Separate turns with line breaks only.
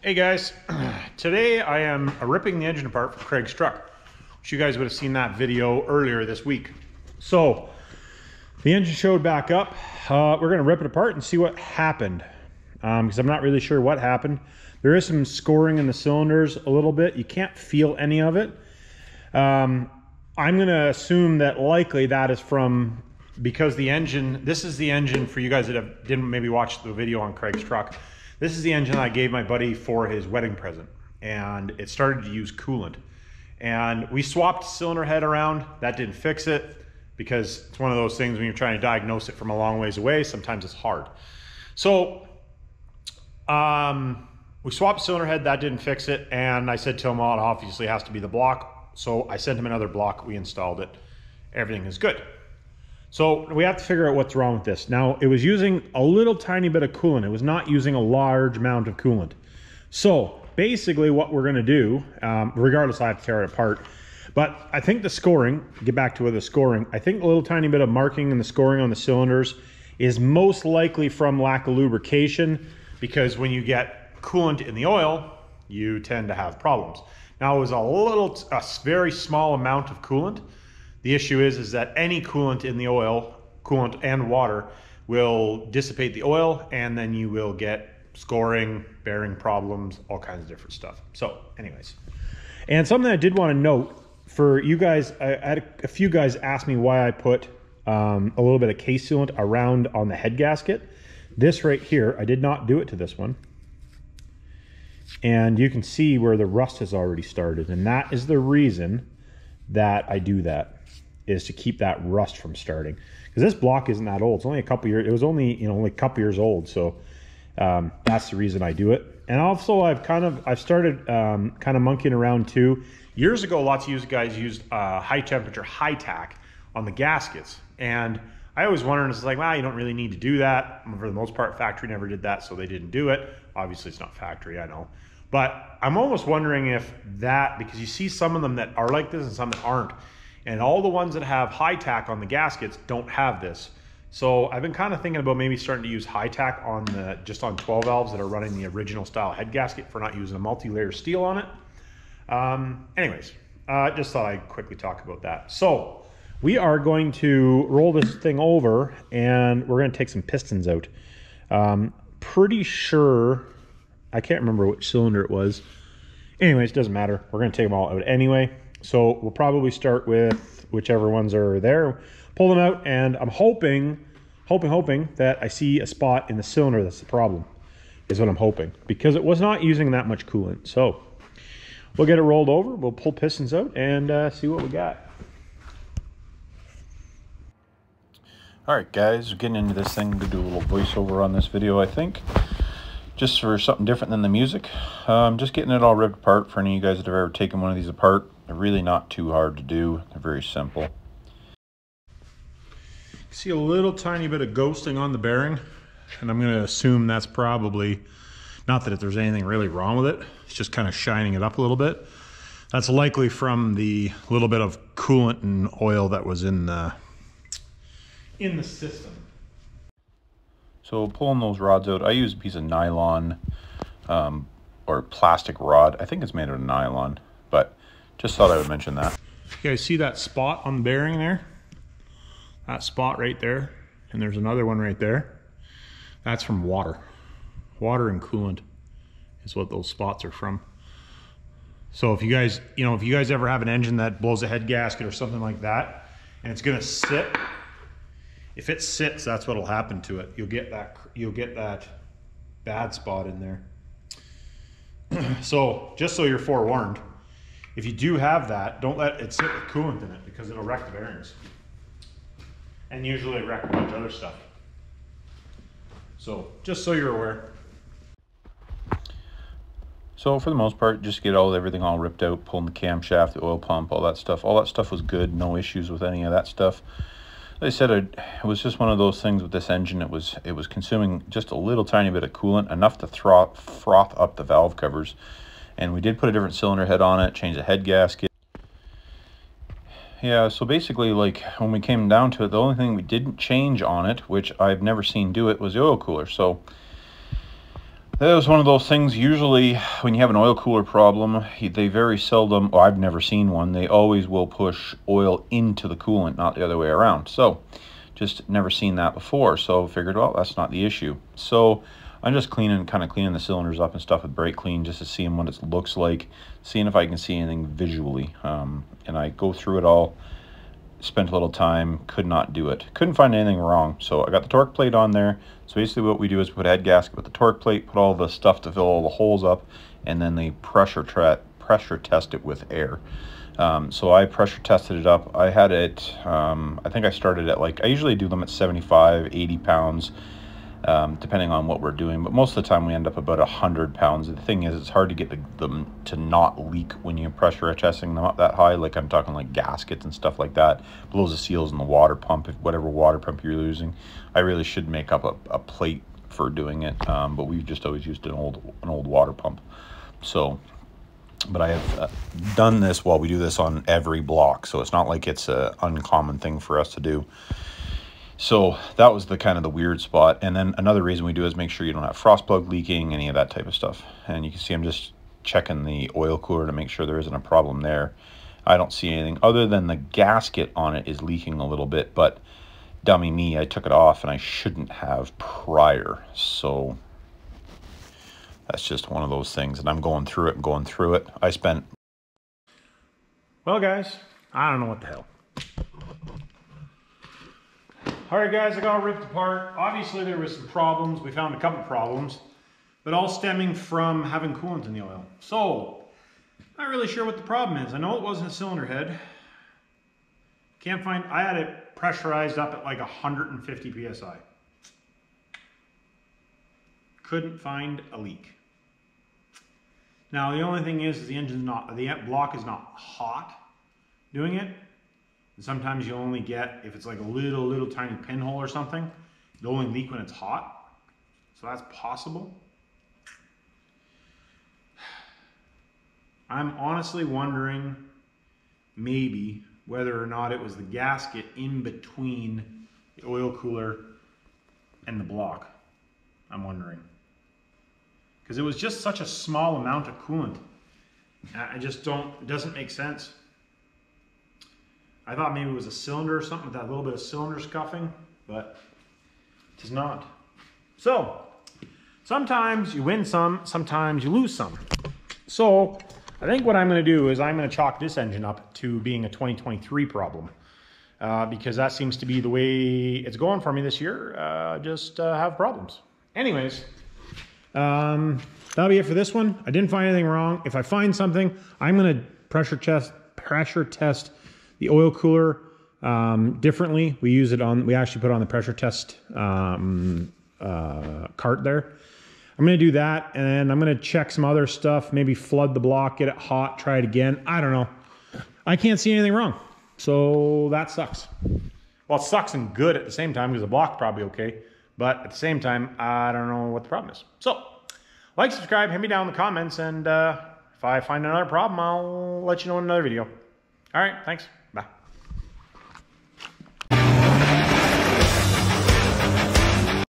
Hey guys, today I am ripping the engine apart for Craig's truck, which you guys would have seen that video earlier this week. So the engine showed back up. We're gonna rip it apart and see what happened, because I'm not really sure what happened. There is some scoring in the cylinders a little bit. You can't feel any of it. I'm gonna assume that likely that is from, because the engine, this is the engine for you guys that didn't maybe watch the video on Craig's truck. This is the engine I gave my buddy for his wedding present, and it started to use coolant. And we swapped cylinder head around. That didn't fix it, because it's one of those things when you're trying to diagnose it from a long ways away, sometimes it's hard. So we swapped cylinder head, that didn't fix it. And I said to him, well, it obviously has to be the block. So I sent him another block, we installed it. Everything is good. So we have to figure out what's wrong with this. Now, it was using a little tiny bit of coolant. It was not using a large amount of coolant. So basically what we're gonna do, regardless, I have to tear it apart, but I think the scoring, get back to the scoring, I think a little tiny bit of marking in the scoring on the cylinders is most likely from lack of lubrication, because when you get coolant in the oil, you tend to have problems. Now, it was a very small amount of coolant. The issue is that any coolant in the oil, coolant and water, will dissipate the oil, and then you will get scoring, bearing problems, all kinds of different stuff. So anyways, and something I did want to note for you guys, I had a few guys ask me why I put a little bit of case sealant around on the head gasket. This right here, I did not do it to this one. And you can see where the rust has already started, and that is the reason that I do that, is to keep that rust from starting, because this block isn't that old. It's only a couple years. It was only only a couple years old, so that's the reason I do it. And also I've started kind of monkeying around too. Years ago, lots of you guys used high temperature high tack on the gaskets, and I always wondered, it's like, well, you don't really need to do that. For the most part, factory never did that, so they didn't do it. Obviously it's not factory, I know, but I'm almost wondering if that, because you see some of them that are like this and some that aren't. And all the ones that have high tack on the gaskets don't have this. So I've been kind of thinking about maybe starting to use high tack on just on 12 valves that are running the original style head gasket, for not using a multi-layer steel on it. Anyways, just thought I'd quickly talk about that. So we are going to roll this thing over, and we're going to take some pistons out. Pretty sure, I can't remember which cylinder it was. Anyways, it doesn't matter. We're going to take them all out anyway. So we'll probably start with whichever ones are there, pull them out, and I'm hoping that I see a spot in the cylinder that's the problem, is what I'm hoping, because it was not using that much coolant. So we'll get it rolled over, we'll pull pistons out, and see what we got.
All right, guys, we're getting into this thing to do a little voiceover on this video, I think. Just for something different than the music. Just getting it all ripped apart for any of you guys that have ever taken one of these apart. They're really not too hard to do. They're very simple.
See a little tiny bit of ghosting on the bearing, and I'm going to assume that's probably, not that there's anything really wrong with it, it's just kind of shining it up a little bit. That's likely from the little bit of coolant and oil that was in the system.
So pulling those rods out, I use a piece of nylon or plastic rod. I think it's made out of nylon, but just thought I would mention that.
You guys see that spot on the bearing there? That spot right there, and there's another one right there. That's from water. Water and coolant is what those spots are from. So if you guys, if you guys ever have an engine that blows a head gasket or something like that, and it's gonna sit, if it sits, that's what'll happen to it. You'll get that bad spot in there. So just so you're forewarned, if you do have that, don't let it sit with coolant in it, because it'll wreck the bearings. And usually wreck a bunch of other stuff. So just so you're aware.
So for the most part, just get everything all ripped out, pulling the camshaft, the oil pump, all that stuff. All that stuff was good, no issues with any of that stuff. Like I said, it was just one of those things with this engine. It was consuming just a little tiny bit of coolant, enough to froth up the valve covers. And we did put a different cylinder head on it, change the head gasket. Yeah, so basically, like, when we came down to it, the only thing we didn't change on it, which I've never seen do it, was the oil cooler. So that was one of those things. Usually when you have an oil cooler problem, they very seldom, or I've never seen one, they always will push oil into the coolant, not the other way around. So just never seen that before, so figured, well, that's not the issue. So I'm just kind of cleaning the cylinders up and stuff with brake clean, just to see what it looks like, seeing if I can see anything visually. And I go through it all, spent a little time, could not do it. Couldn't find anything wrong. So I got the torque plate on there. So basically what we do is put a head gasket with the torque plate, put all the stuff to fill all the holes up, and then they pressure test it with air. So I pressure tested it up. I had it, I think I started at I usually do them at 75, 80 pounds, depending on what we're doing. But most of the time we end up about 100 pounds. The thing is, it's hard to get them to not leak when you're pressure testing them up that high. Like I'm talking like gaskets and stuff like that. Blows the seals in the water pump, whatever water pump you're using. I really should make up a plate for doing it, but we've just always used an old water pump. So, but I have done this while we do this on every block, so it's not like it's an uncommon thing for us to do. So that was the kind of the weird spot. And then another reason we do is make sure you don't have frost plug leaking, any of that type of stuff. And you can see I'm just checking the oil cooler to make sure there isn't a problem there. I don't see anything other than the gasket on it is leaking a little bit, but dummy me, I took it off and I shouldn't have prior. So that's just one of those things. And I'm going through it and going through it.
Well, guys, I don't know what the hell. All right, guys, I got it ripped apart. Obviously, there was some problems. We found a couple problems, but all stemming from having coolant in the oil. So, not really sure what the problem is. I know it wasn't a cylinder head. Can't find, I had it pressurized up at like 150 PSI. Couldn't find a leak. Now, the only thing is the the block is not hot doing it. And sometimes you only get, if it's like a little tiny pinhole or something, it'll only leak when it's hot. So that's possible. I'm honestly wondering maybe whether or not it was the gasket in between the oil cooler and the block. I'm wondering. Because it was just such a small amount of coolant. I just don't, it doesn't make sense. I thought maybe it was a cylinder or something with that little bit of cylinder scuffing, but it is not. So, sometimes you win some, sometimes you lose some. So, I think what I'm going to do is I'm going to chalk this engine up to being a 2023 problem. Because that seems to be the way it's going for me this year. Just have problems. Anyways, that'll be it for this one. I didn't find anything wrong. If I find something, I'm going to pressure test the oil cooler differently. We actually put it on the pressure test cart there. I'm going to do that, and I'm going to check some other stuff, maybe flood the block, get it hot, try it again. I don't know. I can't see anything wrong. So that sucks. Well, it sucks and good at the same time because the block's probably okay. But at the same time, I don't know what the problem is. So, like, subscribe, hit me down in the comments, and if I find another problem, I'll let you know in another video. All right, thanks.